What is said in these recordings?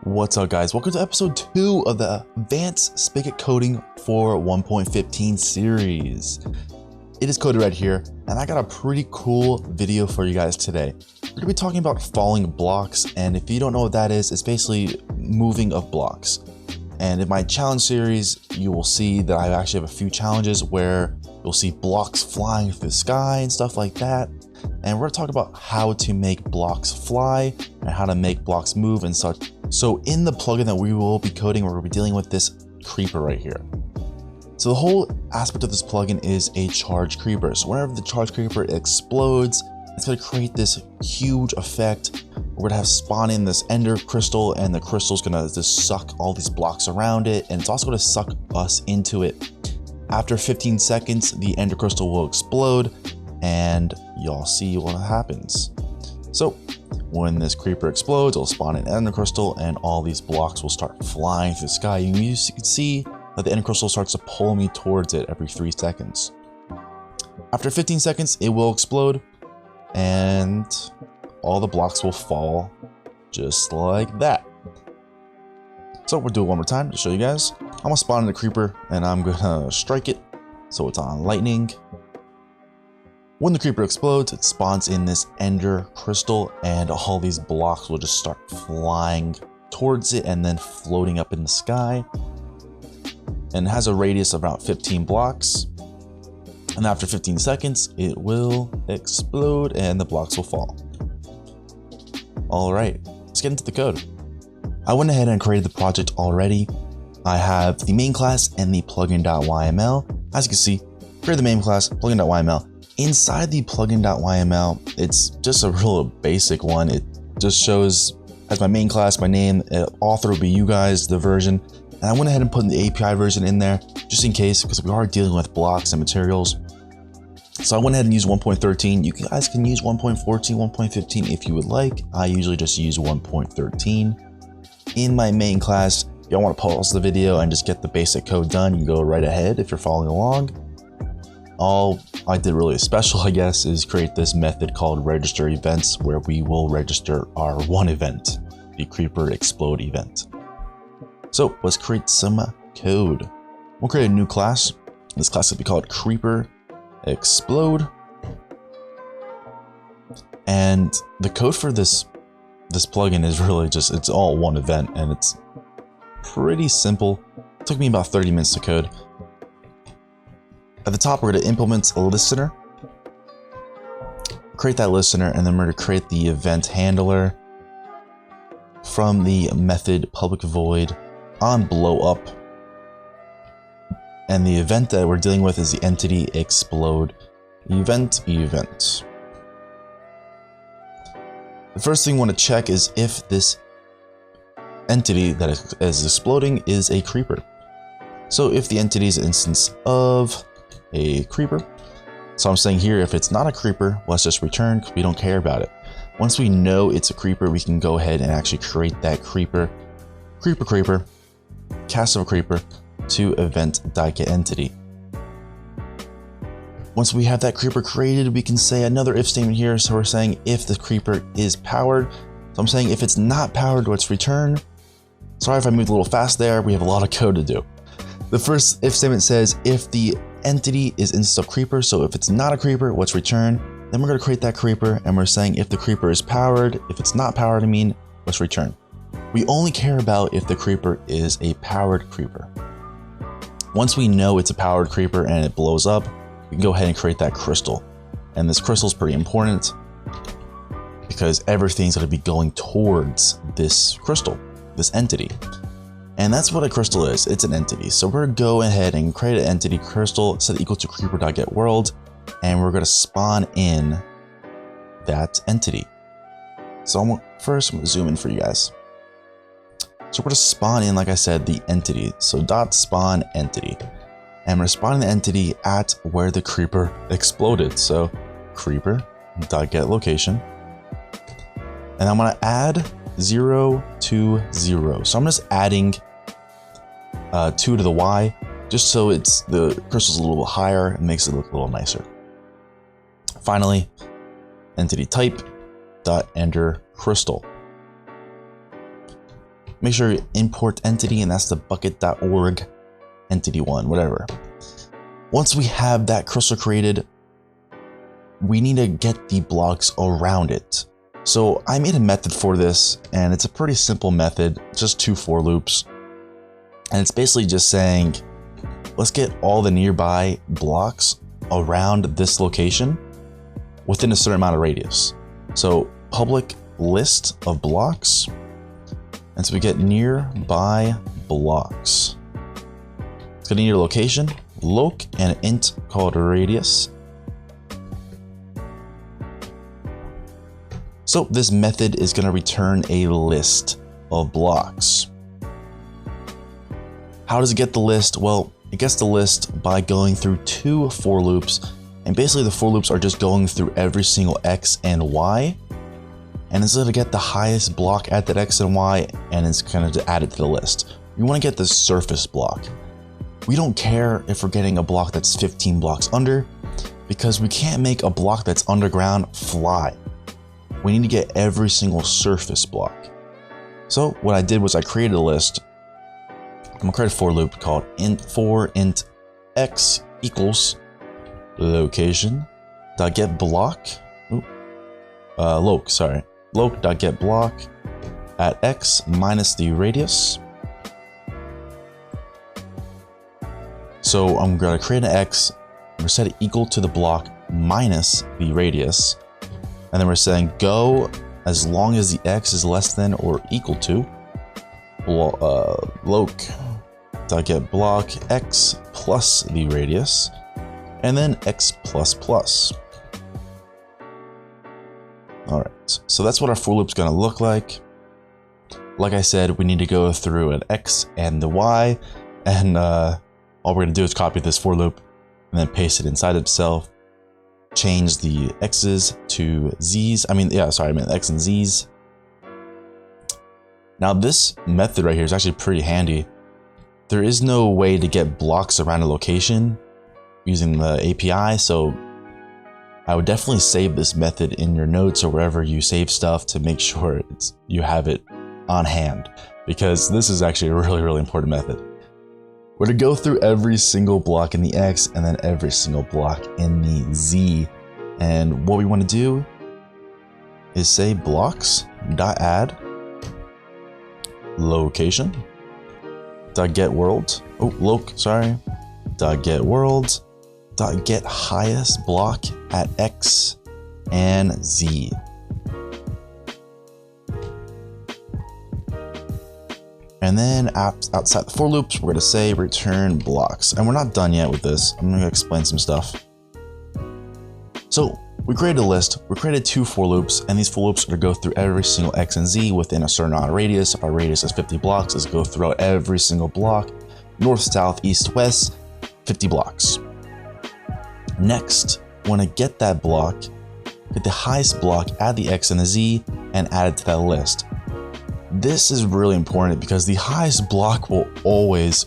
What's up guys, welcome to episode 2 of the Advanced Spigot Coding for 1.15 series. It is coded right here, and I got a pretty cool video for you guys today. We're going to be talking about falling blocks, and if you don't know what that is, it's basically moving of blocks. And in my challenge series, you will see that I actually have a few challenges where you'll see blocks flying through the sky and stuff like that. And we're going to talk about how to make blocks fly and how to make blocks move and such. So in the plugin that we will be coding, we're going to be dealing with this creeper right here. So the whole aspect of this plugin is a charge creeper. So whenever the charge creeper explodes, it's going to create this huge effect. We're going to have spawn in this ender crystal, and the crystal is going to just suck all these blocks around it, and it's also going to suck us into it. After 15 seconds, the ender crystal will explode, and y'all see what happens. So when this creeper explodes, it'll spawn an ender crystal, and all these blocks will start flying through the sky. You can see that the ender crystal starts to pull me towards it every 3 seconds. After 15 seconds, it will explode, and all the blocks will fall just like that. So we'll do it one more time to show you guys. I'm gonna spawn in the creeper, and I'm gonna strike it so it's on lightning. When the creeper explodes, it spawns in this ender crystal, and all these blocks will just start flying towards it and then floating up in the sky. And it has a radius of about 15 blocks. And after 15 seconds, it will explode and the blocks will fall. All right, let's get into the code. I went ahead and created the project already. I have the main class and the plugin.yml. As you can see, created the main class, plugin.yml. Inside the plugin.yml, it's just a real basic one. It just shows as my main class, my name, author will be you guys, the version. And I went ahead and put the API version in there just in case, because we are dealing with blocks and materials. So I went ahead and used 1.13. You guys can use 1.14, 1.15 if you would like. I usually just use 1.13. In my main class, if y'all want to pause the video and just get the basic code done, you can go right ahead if you're following along. All I did really special, I guess, is create this method called register events, where we will register our one event, the creeper explode event. So let's create some code. We'll create a new class. This class will be called creeper explode. And the code for this plugin is really just, it's all one event, and it's pretty simple. It took me about 30 minutes to code. At the top, we're going to implement a listener, create that listener, and then we're going to create the event handler from the method public void on blow up. And the event that we're dealing with is the entity explode event. The first thing we want to check is if this entity that is exploding is a creeper. So if the entity is an instance of a creeper, so I'm saying here, if it's not a creeper, let's just return, because we don't care about it. Once we know it's a creeper, we can go ahead and actually create that creeper cast of a creeper to event.getEntity. Once we have that creeper created, we can say another if statement here. So we're saying if the creeper is powered. So I'm saying if it's not powered, let's return. Sorry if I moved a little fast there. We have a lot of code to do. The first if statement says if the entity is instance of creeper. So if it's not a creeper, let's return. Then we're going to create that creeper, and we're saying if the creeper is powered. If it's not powered, let's return. We only care about if the creeper is a powered creeper. Once we know it's a powered creeper and it blows up, we can go ahead and create that crystal. And this crystal is pretty important because everything's going to be going towards this crystal, this entity. And that's what a crystal is. It's an entity. So we're going to go ahead and create an entity crystal, set equal to creeper.getWorld, and we're going to spawn in that entity. So I'm going to zoom in for you guys. So we're going to spawn in, like I said, the entity. So dot spawn entity. And we're spawning the entity at where the creeper exploded. So creeper.getLocation. And I'm going to add 0 to 0. So I'm just adding 2 to the y just so the crystal's a little higher and makes it look a little nicer. Finally, entity type dot enter crystal. Make sure you import entity, and that's the bucket.org entity1, whatever. Once we have that crystal created, we need to get the blocks around it. So I made a method for this, and it's a pretty simple method, just 2 for loops. And it's basically just saying, let's get all the nearby blocks around this location within a certain amount of radius. So public list of blocks, and so we get nearby blocks. It's gonna need a location, loc, and an int called radius. So this method is going to return a list of blocks. How does it get the list? Well, it gets the list by going through 2 for loops, and basically the for loops are just going through every single x and y, and it's going to get the highest block at that x and y, and it's going to add it to the list. We want to get the surface block. We don't care if we're getting a block that's 15 blocks under, because we can't make a block that's underground fly. We need to get every single surface block. So what I did was I created a list. I'm gonna create a for loop called int x equals location dot get block. Loc dot get block at x minus the radius. So I'm gonna create an x. I'm gonna set it equal to the block minus the radius. And then we're saying go as long as the x is less than or equal to loc.getBlock x plus the radius, and then x plus plus. All right, so that's what our for loop's gonna look like. Like I said, we need to go through an x and the y, and all we're gonna do is copy this for loop and then paste it inside itself. Change the x's to z's. X and z's. Now this method right here is actually pretty handy. There is no way to get blocks around a location using the API, so I would definitely save this method in your notes or wherever you save stuff to make sure you have it on hand, because this is actually a really, really important method. We're to go through every single block in the X and then every single block in the Z. And what we want to do is say blocks.add location .get world. .get world .get highest block at X and Z. And then outside the for loops, we're going to say return blocks. And we're not done yet with this. I'm going to explain some stuff. So we created a list. We created 2 for loops, and these for loops are to go through every single X and Z within a certain amount of radius. Our radius is 50 blocks. Is go throughout every single block, north, south, east, west, 50 blocks. Next, when I get that block, get the highest block, add the X and the Z, and add it to that list. This is really important because the highest block will always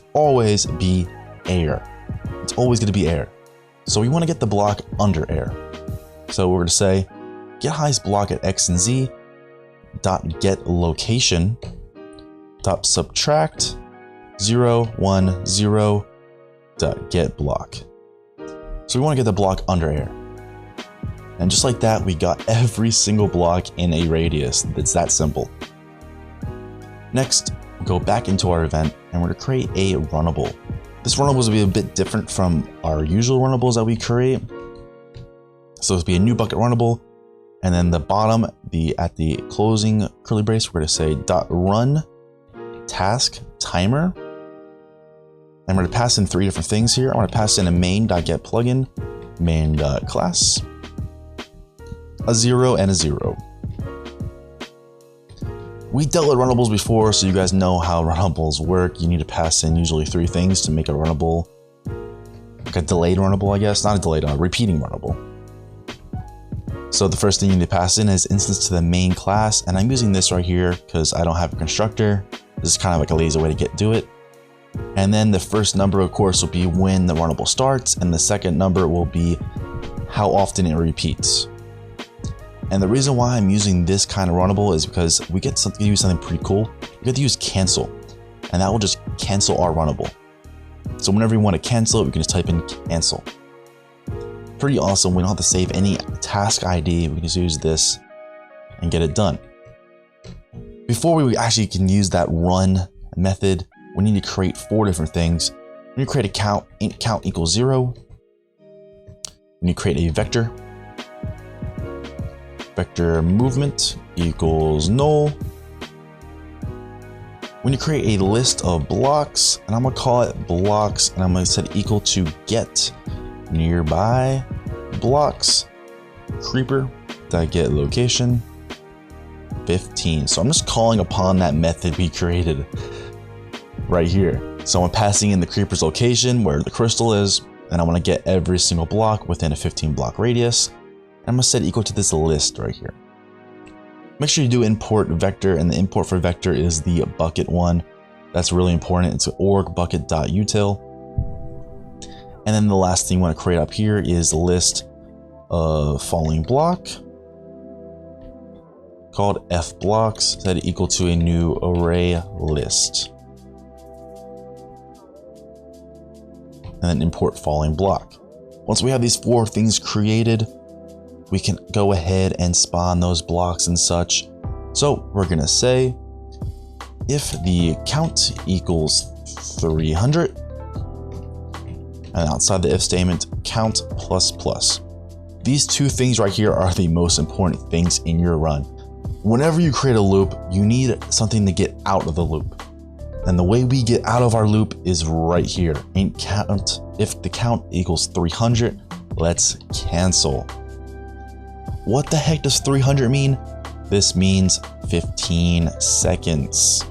be air. It's always going to be air. So we want to get the block under air. So we're going to say get highest block at X and Z dot get location dot subtract 0, 1, 0 dot get block. So we want to get the block under air. And just like that, we got every single block in a radius. It's that simple. Next, go back into our event and we're going to create a runnable. This runnable will be a bit different from our usual runnables that we create. So it'll be a new bucket runnable, and then the bottom, at the closing curly brace, we're going to say .run task timer. I'm going to pass in 3 different things here. I'm going to pass in a main.getPlugin, main.class, a 0 and a 0. We dealt with runnables before, so you guys know how runnables work. You need to pass in usually 3 things to make a runnable, like a delayed runnable, I guess. Not a delayed, a repeating runnable. So the first thing you need to pass in is instance to the main class, and I'm using this right here because I don't have a constructor. This is kind of like a lazy way to do it. And then the first number, of course, will be when the runnable starts, and the second number will be how often it repeats. And the reason why I'm using this kind of runnable is because we get to use something pretty cool. We get to use cancel, and that will just cancel our runnable. So whenever you want to cancel it, we can just type in cancel. Pretty awesome. We don't have to save any task ID. We can just use this and get it done. Before we actually can use that run method, we need to create 4 different things. We need to create a count, count equals 0. We need to create a vector. Vector movement equals null. We need to create a list of blocks, and I'm gonna call it blocks, and I'm gonna set equal to get nearby blocks creeper that get location 15. So I'm just calling upon that method we created right here. So I'm passing in the creeper's location where the crystal is, and I want to get every single block within a 15 block radius. And I'm gonna set equal to this list right here. Make sure you do import vector, and the import for vector is the bucket one. That's really important. It's org bucket.util. And then the last thing you want to create up here is a list of FallingBlock called fblocks, set equal to a new array list. And then import FallingBlock. Once we have these 4 things created, we can go ahead and spawn those blocks and such. So we're gonna say if the count equals 300, and outside the if statement, count plus plus. These 2 things right here are the most important things in your run. Whenever you create a loop, you need something to get out of the loop. And the way we get out of our loop is right here. In count, if the count equals 300, let's cancel. What the heck does 300 mean? This means 15 seconds.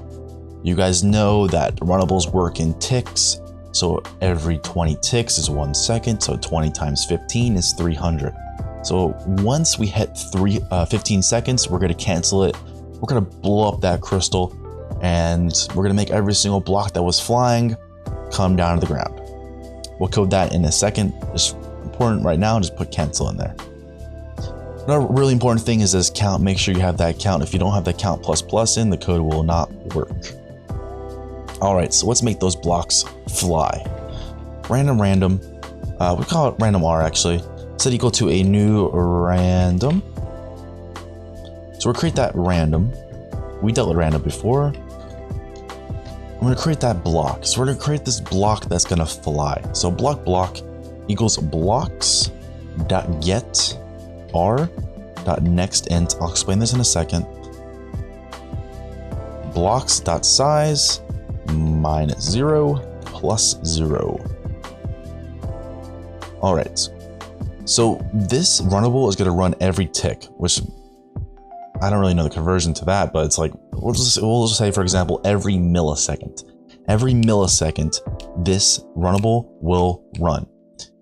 You guys know that runnables work in ticks. So every 20 ticks is 1 second. So 20 times 15 is 300. So once we hit 15 seconds, we're gonna cancel it. We're gonna blow up that crystal, and we're gonna make every single block that was flying come down to the ground. We'll code that in a second. Just important right now, just put cancel in there. Another really important thing is this count. Make sure you have that count. If you don't have that count plus plus in, the code will not work. All right, so let's make those blocks fly. Random, we call it random R actually. Set equal to a new random. So we'll create that random. We dealt with random before. I'm gonna create that block. So we're gonna create this block that's gonna fly. So block equals blocks.get r.nextInt. I'll explain this in a second. Blocks.size -0 plus 0. All right. So this runnable is going to run every tick, which I don't really know the conversion to that, but it's like, we'll just say, for example, every millisecond. Every millisecond, this runnable will run.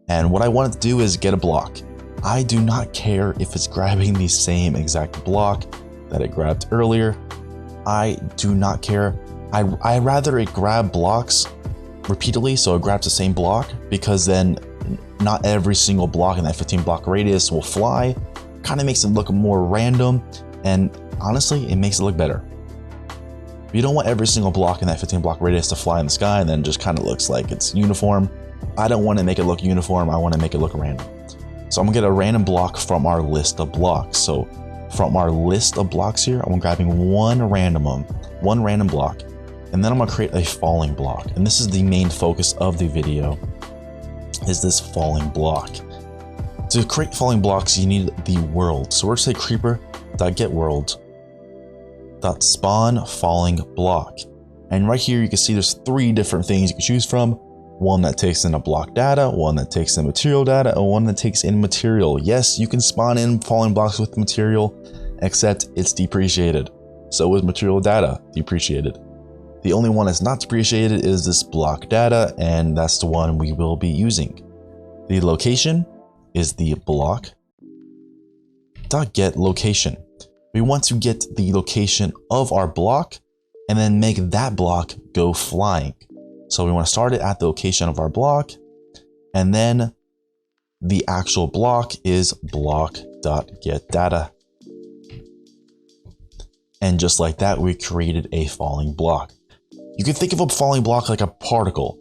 And what I want it to do is get a block. I do not care if it's grabbing the same exact block that it grabbed earlier. I do not care. I'd rather it grab blocks repeatedly, so it grabs the same block, because then not every single block in that 15 block radius will fly. Kind of makes it look more random, and honestly, it makes it look better. You don't want every single block in that 15 block radius to fly in the sky and then just kind of looks like it's uniform. I don't want to make it look uniform. I want to make it look random. So I'm gonna get a random block from our list of blocks. So from our list of blocks here, I'm grabbing one random block, and then I'm gonna create a falling block. And this is the main focus of the video, is this falling block. To create falling blocks, you need the world. So we're gonna say creeper.getWorld.spawn falling block. And right here, you can see there's 3 different things you can choose from. One that takes in a block data, one that takes in material data, and one that takes in material. Yes, you can spawn in falling blocks with material, except it's depreciated. So is material data depreciated. The only one that's not depreciated is this block data, and that's the one we will be using. The location is the block.getLocation. We want to get the location of our block and then make that block go flying. So we want to start it at the location of our block, and then the actual block is block.getData. And just like that, we created a falling block. You can think of a falling block like a particle.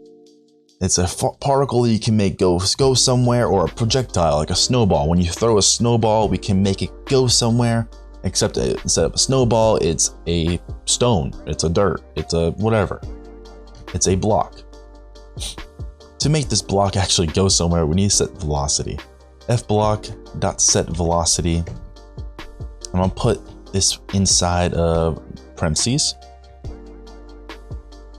It's a particle that you can make go somewhere, or a projectile like a snowball. When you throw a snowball, we can make it go somewhere, except instead of a snowball, it's a stone, it's a dirt, it's a whatever. It's a block. To make this block actually go somewhere, we need to set velocity. fblock.setVelocity. I'm gonna put this inside of parentheses.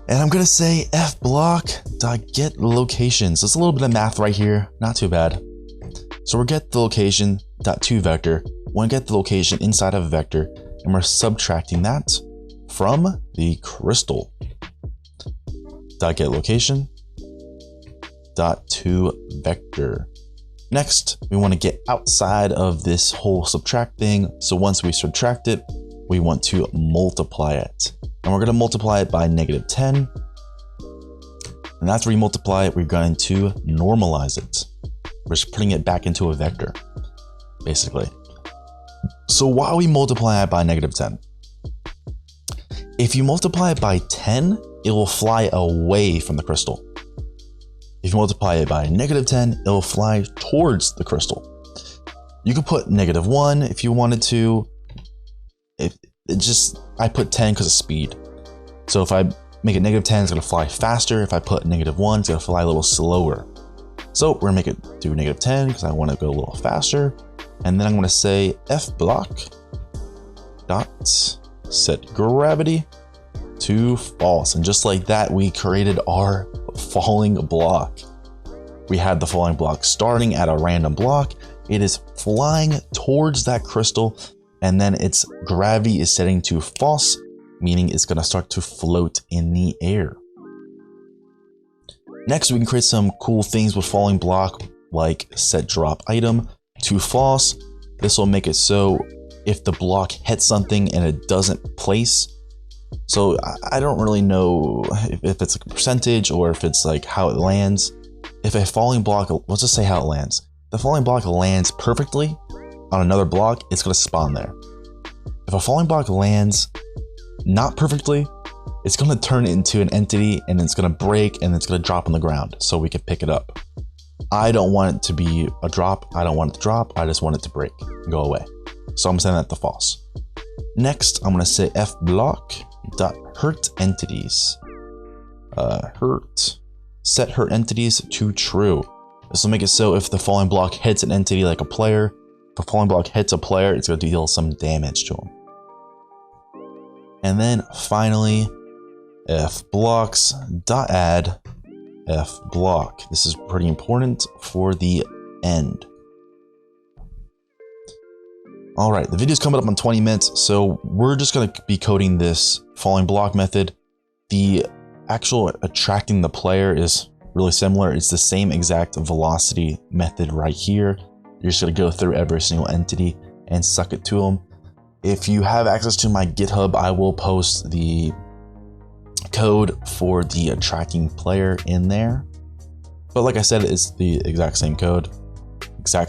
And I'm gonna say fblock.getLocation. So it's a little bit of math right here, not too bad. So we'll get the location .toVector. We'll get the location inside of a vector, and we're subtracting that from the crystal. .getLocation .toVector. Next, we want to get outside of this whole subtract thing. So once we subtract it, we want to multiply it. And we're going to multiply it by -10. And after we multiply it, we're going to normalize it. We're just putting it back into a vector, basically. So while we multiply it by -10, if you multiply it by 10, it will fly away from the crystal. If you multiply it by -10, it will fly towards the crystal. You could put -1 if you wanted to. I put 10 because of speed. So if I make it -10, it's gonna fly faster. If I put -1, it's gonna fly a little slower. So we're gonna make it do -10 because I want to go a little faster. And then I'm gonna say fblock.setGravity to false. And just like that, we created our falling block. We had the falling block starting at a random block. It is flying towards that crystal, and then its gravity is setting to false, meaning it's going to start to float in the air. Next, we can create some cool things with falling block, like set drop item to false. This will make it so if the block hits something and it doesn't place, so I don't really know if it's like a percentage or if it's like how it lands. If a falling block, let's just say how it lands. If the falling block lands perfectly on another block, it's going to spawn there. If a falling block lands not perfectly, it's going to turn into an entity, and it's going to break, and it's going to drop on the ground so we can pick it up. I don't want it to be a drop. I don't want it to drop. I just want it to break and go away. So I'm setting that to false. Next, I'm going to say fblock.hurtEntities. Set hurt entities to true. This will make it so if the falling block hits an entity like a player, if a falling block hits a player, it's going to deal some damage to him. And then finally, fblocks.add fblock. This is pretty important for the end. All right, the video's coming up on 20 minutes, so we're just going to be coding this falling block method. The actual attracting the player is really similar. It's the same exact velocity method right here. You're just going to go through every single entity and suck it to them. If you have access to my GitHub, I will post the code for the attracting player in there. But like I said, it's the exact same code. You're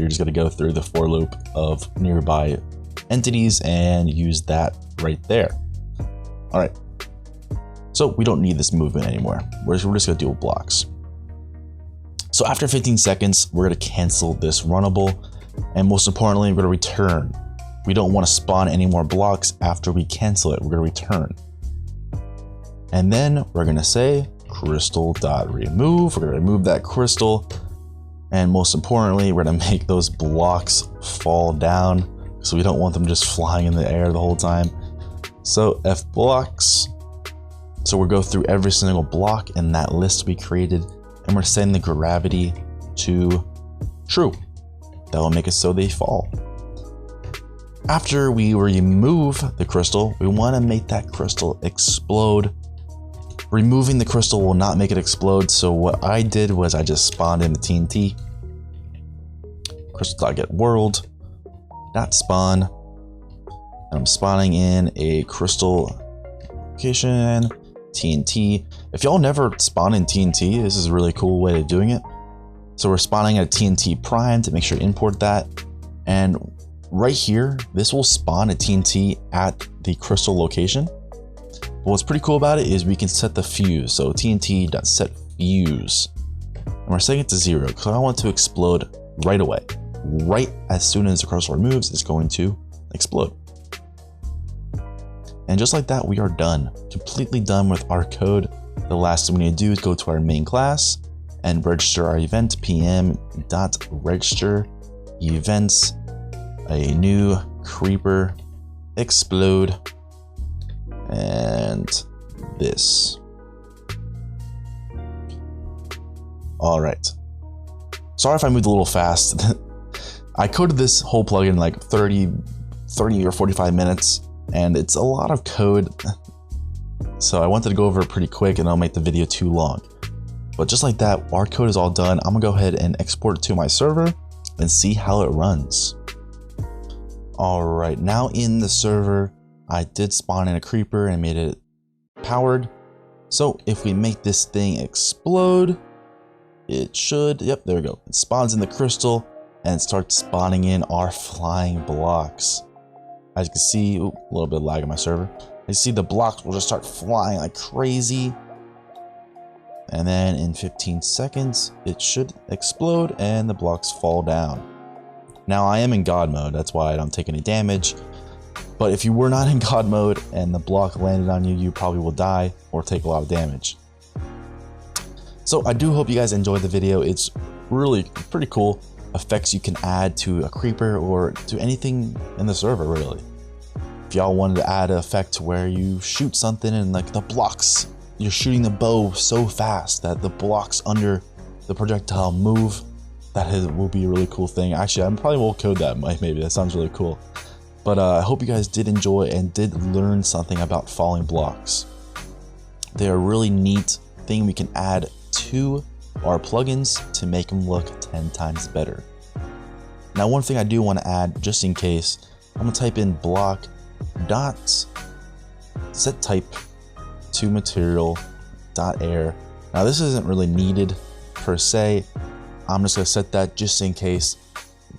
just going to go through the for loop of nearby entities and use that right there. All right. So we don't need this movement anymore. We're just going to deal with blocks. So after 15 seconds, we're going to cancel this runnable. And most importantly, we're going to return. We don't want to spawn any more blocks after we cancel it. We're going to return. And then we're going to say crystal.remove. We're going to remove that crystal. And most importantly, we're going to make those blocks fall down. So we don't want them just flying in the air the whole time. So fblocks. So we'll go through every single block in that list we created, and we're setting the gravity to true. That will make it so they fall. After we remove the crystal, we want to make that crystal explode. Removing the crystal will not make it explode, so what I did was I just spawned in the TNT. Crystal.getWorld, .spawn, and I'm spawning in a crystal location, TNT. If y'all never spawn in TNT, this is a really cool way of doing it. So we're spawning at a TNT prime to make sure to import that. And right here, this will spawn a TNT at the crystal location. But what's pretty cool about it is we can set the fuse. So TNT.setFuse. And we're setting it to 0 because I want it to explode right away. Right as soon as the cursor moves, it's going to explode. And just like that, we are done. Completely done with our code. The last thing we need to do is go to our main class and register our event, pm.register events, a new creeper, explode, and this. All right. Sorry if I moved a little fast. I coded this whole plugin in like 30 or 45 minutes, and it's a lot of code. So I wanted to go over it pretty quick and I'll make the video too long. But just like that, our code is all done. I'm gonna go ahead and export it to my server and see how it runs. All right, now in the server, I did spawn in a creeper and made it powered. So if we make this thing explode, it should, yep, there we go. It spawns in the crystal and starts spawning in our flying blocks. As you can see, a little bit of lag on my server. You see the blocks will just start flying like crazy. And then in 15 seconds, it should explode and the blocks fall down. Now I am in God mode, that's why I don't take any damage. But if you were not in God mode and the block landed on you, you probably will die or take a lot of damage. So I do hope you guys enjoyed the video. It's really pretty cool effects you can add to a creeper or to anything in the server, really. If y'all wanted to add an effect where you shoot something and like the blocks, you're shooting the bow so fast that the blocks under the projectile move, will be a really cool thing. Actually, I probably will code that, maybe. That sounds really cool. But I hope you guys did enjoy and did learn something about falling blocks. They're a really neat thing we can add to our plugins to make them look 10 times better. Now, one thing I do want to add, just in case, I'm gonna type in block dot set type to material dot air. Now, this isn't really needed per se. I'm just gonna set that just in case,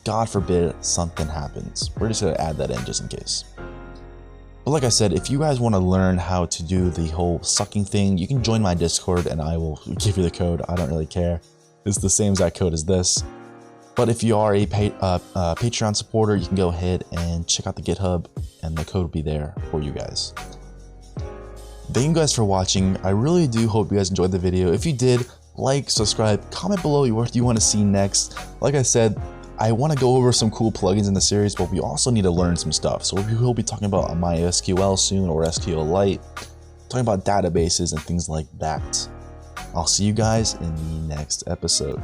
God forbid, something happens. We're just gonna add that in just in case. But like I said, if you guys want to learn how to do the whole sucking thing, you can join my Discord and I will give you the code. I don't really care. It's the same exact code as this. But if you are a Patreon supporter, you can go ahead and check out the GitHub and the code will be there for you guys. Thank you guys for watching. I really do hope you guys enjoyed the video. If you did, like, subscribe, comment below what you want to see next. Like I said, I want to go over some cool plugins in the series, but we also need to learn some stuff. So we will be talking about MySQL soon, or SQLite, talking about databases and things like that. I'll see you guys in the next episode.